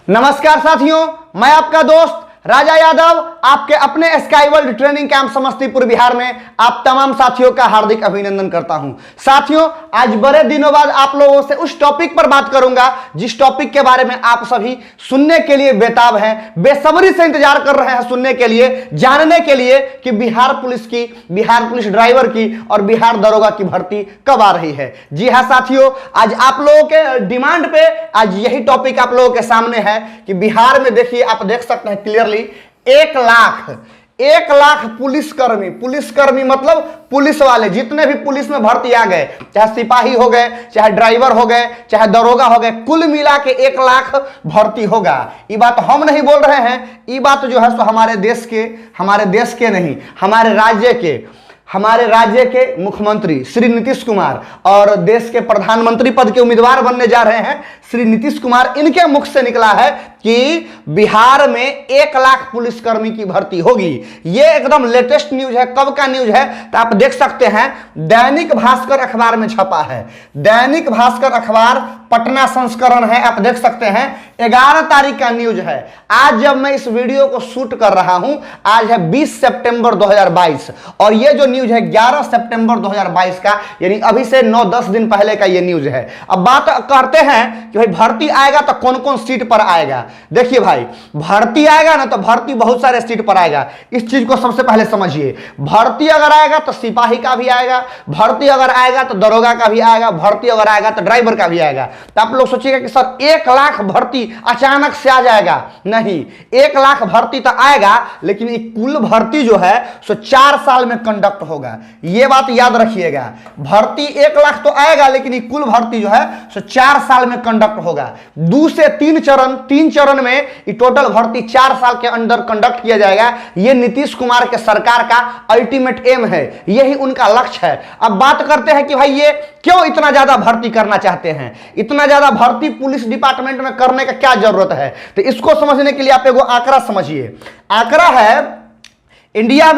नमस्कार साथियों, मैं आपका दोस्त राजा यादव आपके अपने sky world training camp Samastipur Bihar में आप तमाम साथियों का हार्दिक अभिनंदन करता हूं। साथियों, आज बड़े दिनों बाद आप लोगों से उस टॉपिक पर बात करूंगा जिस टॉपिक के बारे में आप सभी सुनने के लिए बेताब हैं, बेसब्री से इंतजार कर रहे हैं सुनने के लिए, जानने के लिए कि बिहार पुलिस ड्राइवर की और बिहार दरोगा की भर्ती कब आ रही है। जी हाँ साथियों, आज आप लोगों के डिमांड पे आज यही टॉपिक आप लोगों के सामने है कि बिहार में देखिए, आप देख सकते हैं क्लियरली 1 लाख पुलिसकर्मी मतलब पुलिस वाले जितने भी पुलिस में भर्ती आ गए, चाहे सिपाही हो गए, चाहे ड्राइवर हो गए, चाहे दरोगा हो गए, कुल मिला के 1 लाख भर्ती होगा। ये बात हम नहीं बोल रहे हैं, ये बात जो है सो हमारे देश के नहीं, हमारे राज्य के मुख्यमंत्री श्री नीतीश कुमार और देश के प्रधानमंत्री पद के उम्मीदवार बनने जा रहे हैं श्री नीतीश कुमार, इनके मुख से निकला है कि बिहार में 1 लाख पुलिसकर्मी की भर्ती होगी। यह एकदम लेटेस्ट न्यूज है। कब का न्यूज है तो आप देख सकते हैं, दैनिक भास्कर अखबार में छपा है। दैनिक भास्कर अखबार पटना संस्करण है, आप देख सकते हैं 11 तारीख का न्यूज है। आज जब मैं इस वीडियो को शूट कर रहा हूं, आज है 20 सितंबर 2022 और यह जो न्यूज है 11 सितंबर 2022 का, यानी अभी से 9-10 दिन पहले का यह न्यूज है। अब बात करते हैं कि भाई भर्ती आएगा तो कौन कौन सीट पर आएगा। देखिए भाई, भर्ती आएगा ना तो भर्ती बहुत सारे सीट पर आएगा। इस चीज को सबसे पहले समझिए। भर्ती अगर आएगा तो सिपाही का भी आएगा, भर्ती अगर आएगा तो दरोगा का भी आएगा, भर्ती अगर आएगा तो ड्राइवर का भी आएगा। तो आप लोग सोचिएगा कि सर 1 लाख भर्ती अचानक से आ जाएगा, नहीं, 1 लाख भर्ती तो आएगा, लेकिन ये कुल भर्ती जो है सो 4 साल में कंडक्ट होगा। ये बात याद रखिएगा। भर्ती 1 लाख तो आएगा, लेकिन ये कुल भर्ती जो है सो 4 साल में कंडक्ट होगा। 2 से 3 चरण में ये टोटल भर्ती 4 साल के अंदर कंडक्ट किया जाएगा। ये नीतीश कुमार के सरकार का अल्टीमेट एम है, यही उनका लक्ष्य है। अब बात करते हैं कि भाई ये क्यों इतना ज्यादा भर्ती करना चाहते हैं, इतना ज्यादा भर्ती पुलिस डिपार्टमेंट में करने का क्या जरूरत है। तो इसको समझने के लिए आप एगो आंकड़ा समझिए। आंकड़ा है इंडिया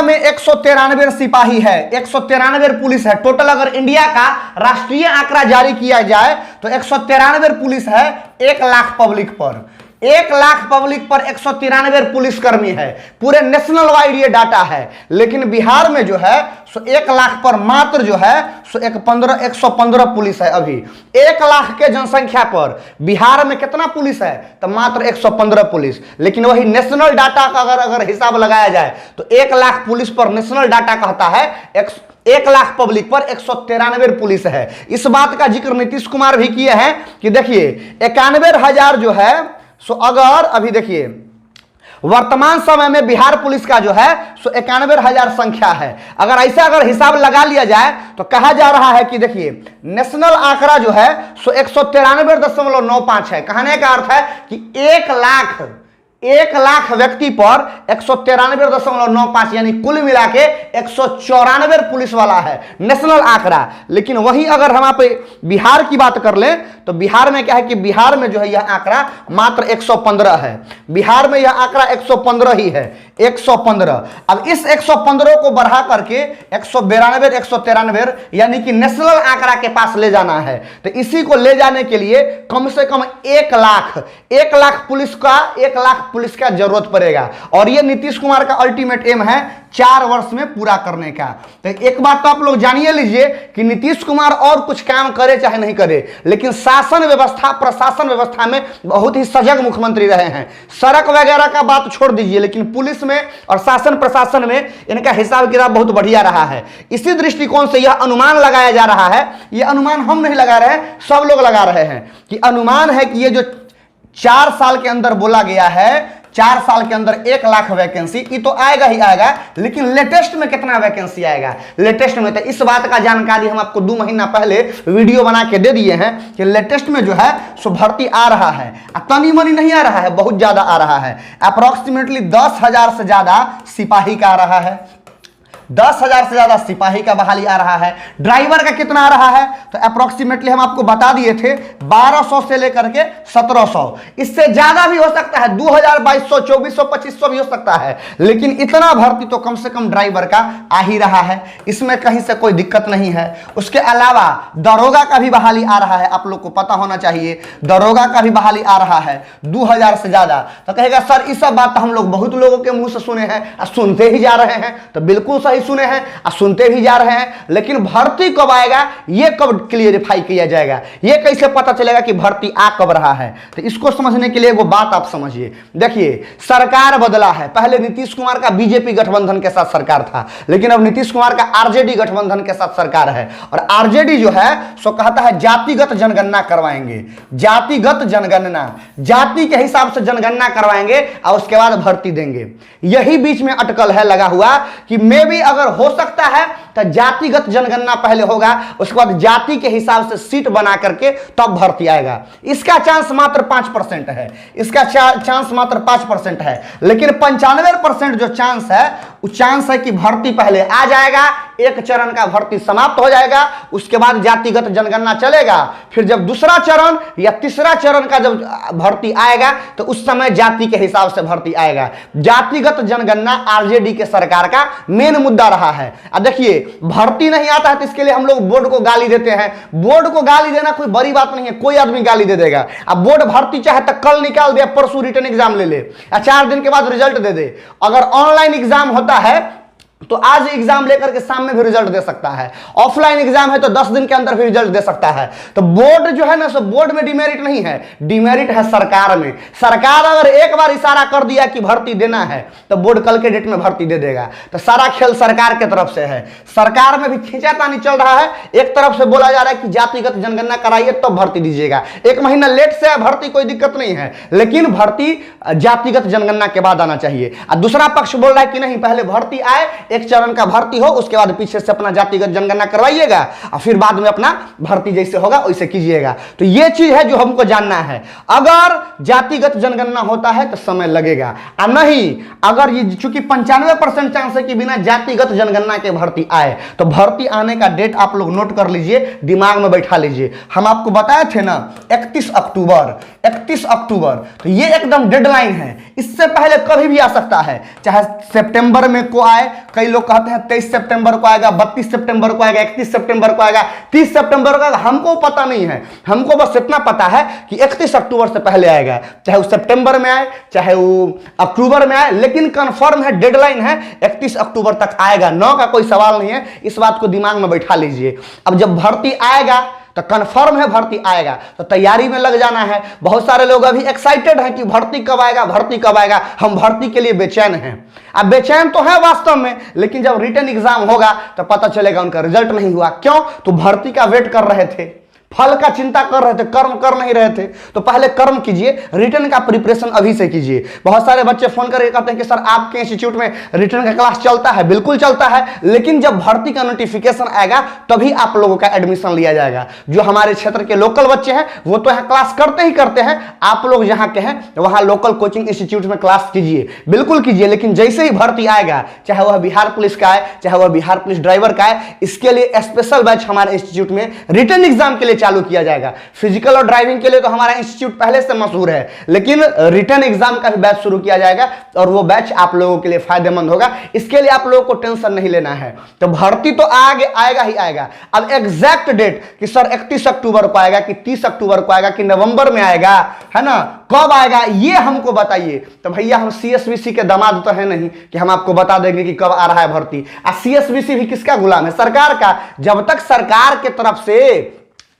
में 193 सिपाही है, 193 पुलिस है टोटल। अगर इंडिया का राष्ट्रीय आंकड़ा जारी किया जाए तो 193 पुलिस है 1 लाख पब्लिक पर। 1 लाख पब्लिक पर 193 पुलिसकर्मी है। पूरे नेशनल वाइड ये डाटा है। लेकिन बिहार में जो है सो 1 लाख पर मात्र जो है सो 115 पुलिस है। अभी 1 लाख के जनसंख्या पर बिहार में कितना पुलिस है तो मात्र 115 पुलिस। लेकिन वही नेशनल डाटा का अगर हिसाब लगाया जाए तो 1 लाख पुलिस पर नेशनल डाटा कहता है 1 लाख पब्लिक पर 193 पुलिस है। इस बात का जिक्र नीतीश कुमार भी किए हैं कि देखिए 91,000 जो है सो अगर अभी देखिए वर्तमान समय में बिहार पुलिस का जो है सो 91,000 संख्या है। अगर हिसाब लगा लिया जाए तो कहा जा रहा है कि देखिए नेशनल आंकड़ा जो है सो 193.95 है। कहने का अर्थ है कि 1 लाख व्यक्ति पर 193.95 यानी कुल मिला के 194 पुलिस वाला है नेशनल आंकड़ा। लेकिन वही अगर हम आप बिहार की बात कर लें तो बिहार में क्या है कि बिहार में जो है यह आंकड़ा मात्र 115 है। बिहार में यह आंकड़ा 115 ही है, 115। अब इस 115 को बढ़ा करके 192 193 यानी कि नेशनल आंकड़ा के पास ले जाना है। तो इसी को ले जाने के लिए कम से कम 1 लाख पुलिस का जरूरत पड़ेगा। और यह नीतीश कुमार का अल्टीमेट एम है 4 वर्ष में पूरा करने का। तो एक बात तो आप लोग जानिए लीजिए कि नीतीश कुमार और कुछ काम करे चाहे नहीं करे, लेकिन प्रशासन व्यवस्था में बहुत ही सजग मुख्यमंत्री रहे हैं। सड़क वगैरह का बात छोड़ दीजिए, लेकिन पुलिस में और शासन प्रशासन में इनका हिसाब किताब बहुत बढ़िया रहा है। इसी दृष्टिकोण से यह अनुमान लगाया जा रहा है। यह अनुमान हम नहीं लगा रहे हैं, सब लोग लगा रहे हैं कि अनुमान है कि ये जो 4 साल के अंदर बोला गया है, 4 साल के अंदर 1 लाख वैकेंसी, ये तो आएगा ही आएगा। लेकिन लेटेस्ट में कितना वैकेंसी आएगा, लेटेस्ट में तो इस बात का जानकारी हम आपको 2 महीना पहले वीडियो बना के दे दिए हैं कि लेटेस्ट में जो है सो भर्ती आ रहा है। तनी मनी नहीं आ रहा है, बहुत ज्यादा आ रहा है। अप्रोक्सीमेटली 10,000 से ज्यादा सिपाही का आ रहा है, 10,000 से ज्यादा सिपाही का बहाली आ रहा है। ड्राइवर का कितना आ रहा है, तो अप्रोक्सीमेटली हम आपको बता दिए थे 1200 से लेकर के 1700, इससे ज्यादा भी हो सकता है, 2000, 2200, 2400, 2500 भी हो सकता है, लेकिन इतना भर्ती तो कम से कम ड्राइवर का आ ही रहा है, इसमें कहीं से कोई दिक्कत नहीं है। उसके अलावा दरोगा का भी बहाली आ रहा है, आप लोग को पता होना चाहिए, दरोगा का भी बहाली आ रहा है 2000 से ज्यादा। तो कहेगा सर इस सब बात तो हम लोग बहुत लोगों के मुंह से सुने हैं और सुनते ही जा रहे हैं, तो बिल्कुल सही सुने हैं और सुनते भी जा रहे हैं, लेकिन भर्ती कब आएगा, यह कब क्लियरिफाई किया जाएगा, यह कैसे पता चलेगा कि भर्ती आ कब रहा है। तो इसको समझने के लिए वो बात आप समझिए। देखिए सरकार बदला है, पहले नीतीश कुमार का बीजेपी गठबंधन के साथ सरकार था, लेकिन अब नीतीश कुमार का आरजेडी गठबंधन के साथ सरकार है, और आरजेडी जो है सो कहता है जातिगत जनगणना करवाएंगे, जातिगत जनगणना, जाति के हिसाब से जनगणना करवाएंगे और उसके बाद भर्ती देंगे। यही बीच में अटकल है लगा हुआ कि मे भी अगर हो सकता है तो जातिगत जनगणना पहले होगा, उसके बाद जाति के हिसाब से सीट बना करके तब भर्ती आएगा। इसका चांस मात्र 5% है, इसका चांस मात्र 5% है, लेकिन 95% जो चांस है वो चांस है कि भर्ती पहले आ जाएगा, एक चरण का भर्ती समाप्त हो जाएगा, उसके बाद जातिगत जनगणना चलेगा, फिर जब दूसरा चरण या तीसरा चरण का जब भर्ती आएगा तो उस समय जाति के हिसाब से भर्ती आएगा। जातिगत जनगणना आरजेडी के सरकार का मेन मुद्दा रहा है। अब देखिए भर्ती नहीं आता है तो इसके लिए हम लोग बोर्ड को गाली देते हैं, बोर्ड को गाली देना कोई बड़ी बात नहीं है, कोई आदमी गाली दे देगा। अब बोर्ड भर्ती चाहे तो कल निकाल दे, परसों रिटर्न एग्जाम ले ले, 4 दिन के बाद रिजल्ट दे दे। अगर ऑनलाइन एग्जाम होता है तो आज एग्जाम लेकर के सामने भी रिजल्ट दे सकता है, ऑफलाइन एग्जाम है तो 10 दिन के अंदर भी रिजल्ट दे सकता है। तो बोर्ड जो है ना, सो बोर्ड में डिमेरिट नहीं है, डिमेरिट है सरकार में। सरकार अगर एक बार इशारा कर दिया कि भर्ती देना है तो बोर्ड कल के डेट में भर्ती दे देगा। तो सारा खेल सरकार के तरफ से है, सरकार में भी खींचातानी चल रहा है। एक तरफ से बोला जा रहा है कि जातिगत जनगणना कराइए तब भर्ती दीजिएगा, 1 महीना लेट से भर्ती कोई दिक्कत नहीं है, लेकिन भर्ती जातिगत जनगणना के बाद आना चाहिए। और दूसरा पक्ष बोल रहा है कि नहीं, पहले भर्ती आए, एक चरण का भर्ती हो, उसके बाद पीछे से अपना जातिगत जनगणना करवाइएगा और फिर बाद में अपना भर्ती जैसे होगा वैसे कीजिएगा। तो ये चीज है जो हमको जानना है। अगर जातिगत जनगणना होता है तो समय लगेगा, और नहीं अगर ये चूंकि 95% चांस है कि बिना जातिगत जनगणना के भर्ती आए, तो भर्ती आने का डेट आप लोग नोट कर लीजिए, दिमाग में बैठा लीजिए। हम आपको बताए थे ना 31 अक्टूबर, 31 अक्टूबर, तो ये एकदम डेडलाइन है, इससे पहले कभी भी आ सकता है, चाहे सितंबर में को आए, कई लोग कहते हैं 23 सितंबर को आएगा, 32 सितंबर को आएगा, 31 सितंबर को आएगा, 30 सितंबर को आएगा, हमको पता नहीं है। हमको बस इतना पता है कि 31 अक्टूबर से पहले आएगा, चाहे वो सितंबर में आए चाहे वो अक्टूबर में आए, लेकिन कंफर्म है, डेडलाइन है, 31 अक्टूबर तक आएगा, 9 का कोई सवाल नहीं है, इस बात को दिमाग में बैठा लीजिए। अब जब भर्ती आएगा तो कंफर्म है भर्ती आएगा, तो तैयारी में लग जाना है। बहुत सारे लोग अभी एक्साइटेड हैं कि भर्ती कब आएगा, भर्ती कब आएगा, हम भर्ती के लिए बेचैन हैं। अब बेचैन तो है वास्तव में, लेकिन जब रिटर्न एग्जाम होगा तो पता चलेगा उनका रिजल्ट नहीं हुआ। क्यों? तो भर्ती का वेट कर रहे थे, फल का चिंता कर रहे थे, कर्म कर नहीं रहे थे। तो पहले कर्म कीजिए, रिटर्न का प्रिपरेशन अभी से कीजिए। बहुत सारे बच्चे फोन करके कहते हैं कि सर आपके इंस्टीट्यूट में रिटर्न का क्लास चलता है। बिल्कुल चलता है, लेकिन जब भर्ती का नोटिफिकेशन आएगा तभी आप लोगों का एडमिशन लिया जाएगा। जो हमारे क्षेत्र के लोकल बच्चे हैं वो तो यहाँ क्लास करते ही करते हैं, आप लोग जहाँ के हैं वहाँ लोकल कोचिंग इंस्टीट्यूट में क्लास कीजिए, बिल्कुल कीजिए। लेकिन जैसे ही भर्ती आएगा, चाहे वह बिहार पुलिस का है, चाहे वह बिहार पुलिस ड्राइवर का है, इसके लिए स्पेशल बैच हमारे इंस्टीट्यूट में रिटर्न एग्जाम के लिए चालू किया जाएगा। फिजिकल और ड्राइविंग के लिए तो हमारा इंस्टीट्यूट पहले से मशहूर है, लेकिन रिटर्न एग्जाम का भी बैच शुरू किया जाएगा और वो बैच आप लोगों के लिए फायदेमंद होगा। इसके लिए आप लोगों को टेंशन नहीं लेना है। तो भर्ती तो आगे आएगा ही आएगा। अब एग्जैक्ट डेट कि सर 31 अक्टूबर को आएगा कि 30 अक्टूबर को आएगा कि नवंबर में आएगा, है ना, कब आएगा ये हमको बताइए। तो भैया हम सीएसबीसी के दामाद तो है नहीं कि हम आपको बता देंगे कि कब आ रहा है भर्ती। सीएसबीसी भी किसका गुलाम है? सरकार का। जब तक सरकार के तरफ से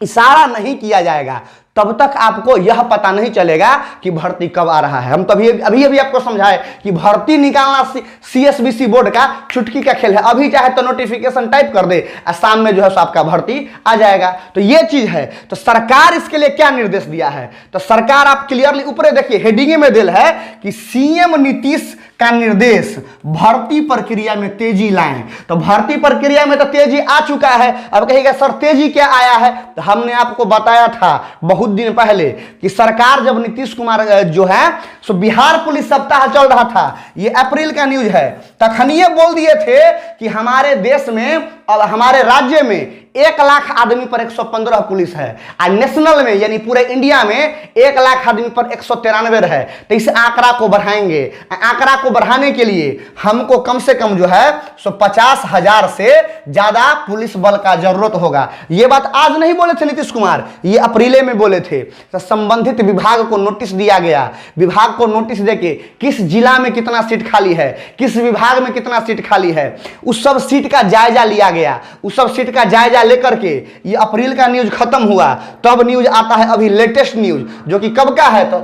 इशारा नहीं किया जाएगा तब तक आपको यह पता नहीं चलेगा कि भर्ती कब आ रहा है। हम तभी अभी आपको समझाए कि भर्ती निकालना सीएसबीसी बोर्ड का चुटकी का खेल है। अभी चाहे तो नोटिफिकेशन टाइप कर दे और शाम में जो है सो आपका भर्ती आ जाएगा। तो ये चीज है। तो सरकार इसके लिए क्या निर्देश दिया है? तो सरकार आप क्लियरली ऊपर देखिए, हेडिंग में दिल है कि सीएम नीतीश का निर्देश, भर्ती प्रक्रिया में तेजी लाएं। तो भर्ती प्रक्रिया में तो तेजी आ चुका है। अब कहेगा सर तेजी क्या आया है? तो हमने आपको बताया था, बहुत दिन पहले कि सरकार जब नीतीश कुमार जो है सो बिहार पुलिस सप्ताह चल रहा था, ये अप्रैल का न्यूज है, तखनिए बोल दिए थे कि हमारे देश में और हमारे राज्य में 1 लाख आदमी पर 115 पुलिस है, और नेशनल में यानी पूरे इंडिया में 1 लाख आदमी पर 193 है। तो इस आंकड़ा को बढ़ाएंगे। आंकड़ा को बढ़ाने के लिए हमको कम से कम जो है सो 50,000 से ज्यादा पुलिस बल का जरूरत होगा। ये बात आज नहीं बोले थे नीतीश कुमार, ये अप्रैल में बोले थे। तो संबंधित विभाग को नोटिस दिया गया, विभाग को नोटिस देके किस जिला में कितना सीट खाली है, किस विभाग में कितना सीट खाली है, उस सब सीट का जायजा लिया गया। उस सब सीट का जायजा लेकर के ये अप्रैल का न्यूज खत्म हुआ, तब न्यूज आता है अभी लेटेस्ट न्यूज, जो कि कब का है तो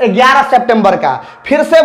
11 सितंबर का। फिर से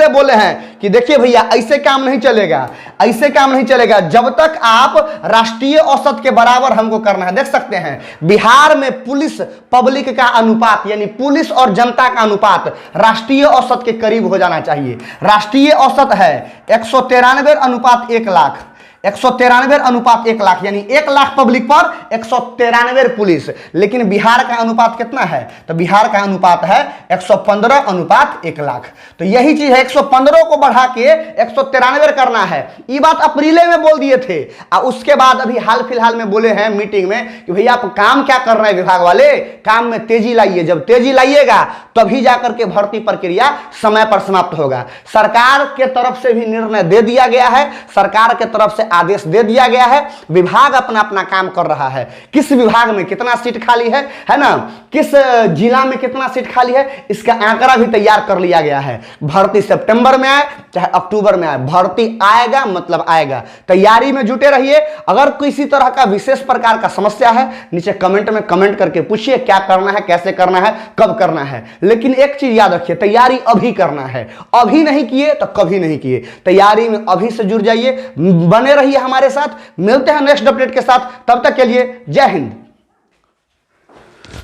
बोले हैं कि देखिए भैया ऐसे काम नहीं चलेगा, ऐसे काम नहीं चलेगा जब तक आप राष्ट्रीय औसत के बराबर हमको करना है। देख सकते हैं बिहार में पुलिस पब्लिक का अनुपात यानी पुलिस और जनता का अनुपात राष्ट्रीय औसत के करीब हो जाना चाहिए। राष्ट्रीय औसत है 193 अनुपात 1 लाख, 193 अनुपात 1 लाख, यानी 1 लाख पब्लिक पर 193 पुलिस। लेकिन बिहार का अनुपात कितना है तो बिहार का अनुपात है 115 अनुपात 1 लाख। तो यही चीज है, 115 को बढ़ा के 193 करना है। ये बात अप्रैल में बोल दिए थे, और उसके बाद अभी हाल फिलहाल में बोले हैं मीटिंग में कि भैया आप काम क्या कर रहे हैं, विभाग वाले काम में तेजी लाइए। जब तेजी लाइएगा तभी जाकर के भर्ती प्रक्रिया समय पर समाप्त होगा। सरकार के तरफ से भी निर्णय दे दिया गया है, सरकार के तरफ से आदेश दे दिया गया है, विभाग अपना अपना काम कर रहा है। किस विभाग में कितना सीट खाली है ना, किस जिला में कितना सीट खाली है, इसका आंकड़ा भी तैयार कर लिया गया है। भर्ती सितंबर में आए चाहे अक्टूबर में आए, भर्ती आएगा मतलब आएगा। तैयारी में जुटे रहिए। अगर किसी तरह का विशेष प्रकार का समस्या है नीचे कमेंट में कमेंट करके पूछिए, क्या करना है, कैसे करना है, कब करना है। लेकिन एक चीज याद रखिए, तैयारी अभी करना है, अभी नहीं किए तो कभी नहीं किए। तैयारी में अभी से जुड़ जाइए, बने रहिए हमारे साथ। मिलते हैं नेक्स्ट अपडेट के साथ, तब तक के लिए जय हिंद।